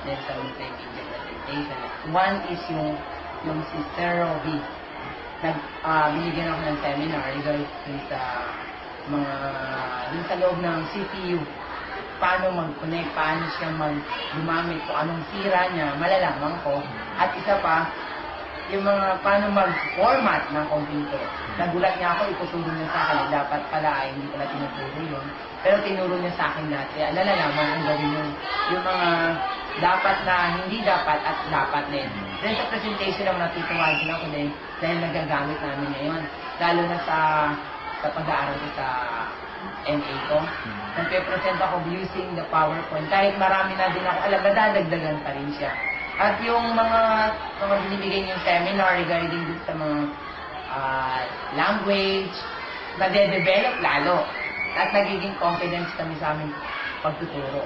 then sa multimedia presentation. One is yung si Sir Robbie. Binigyan ako ng seminar regarding sa mga, yung sa loob ng CPU. Paano mag-connect, paano siya gumamit, kung anong sira niya, malalaman ko. At isa pa, yung mga paano mag-format ng computer. Nagulat niya ako, ituturo niya sa akin, dapat pala ay hindi pala tinuturo yun. Pero tinuro niya sa akin lahat, kaya nalalaman ang gawin yun. Yung mga dapat na hindi dapat at dapat din. Then sa presentation naman natutuwa din ako din dahil nagagamit namin ngayon. Lalo na sa pag-aaral ko sa MA ko. Nagpe-present ako using the PowerPoint. Kahit marami na din ako alam, nadadagdagan pa rin siya. At yung mga binibigay niyong seminar regarding sa mga language, nade-develop lalo. At nagiging confidence kami sa aming pagtuturo.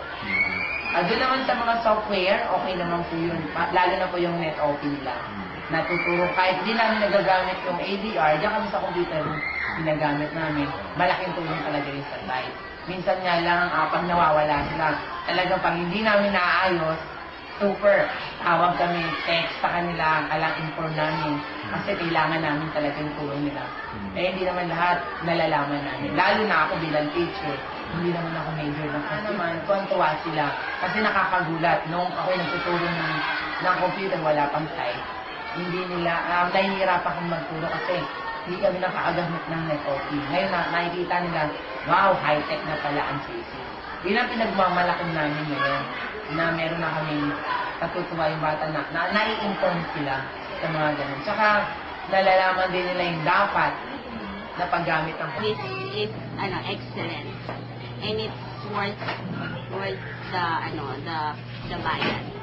Doon naman sa mga software, okay naman po yun. Lalo na po yung NetOP nila. Natuturo. Kahit di namin nagagamit yung ADR, diyan kami sa computer ginagamit namin. Malaking tulong talaga yung sa site. Minsan nga lang, pag nawawala sila, talagang pag hindi namin naayos, super. Tawag kami, text sa kanila, inform namin. Kasi kailangan namin talaga yung tulong nila. Eh, hindi naman lahat nalalaman namin. Lalo na ako bilang teacher, hindi naman ako major ng computer. Naman, tuwan-tuwa sila. Kasi nakakagulat. Nung ako nagtuturo ng computer, wala pang site. Hindi nila, nahihirap akong magturo kasi hindi kami nakaagamit ng NetOP. Ngayon, nakikita nila, wow, high-tech na pala ang CC. Yun ang pinagmamalaking namin ngayon, na meron na kaming katutuwa yung bata na nai-inform sila sa mga ganun. Tsaka, nalalaman din nila yung dapat na paggamit ng This is excellent. And it's worth the bayad.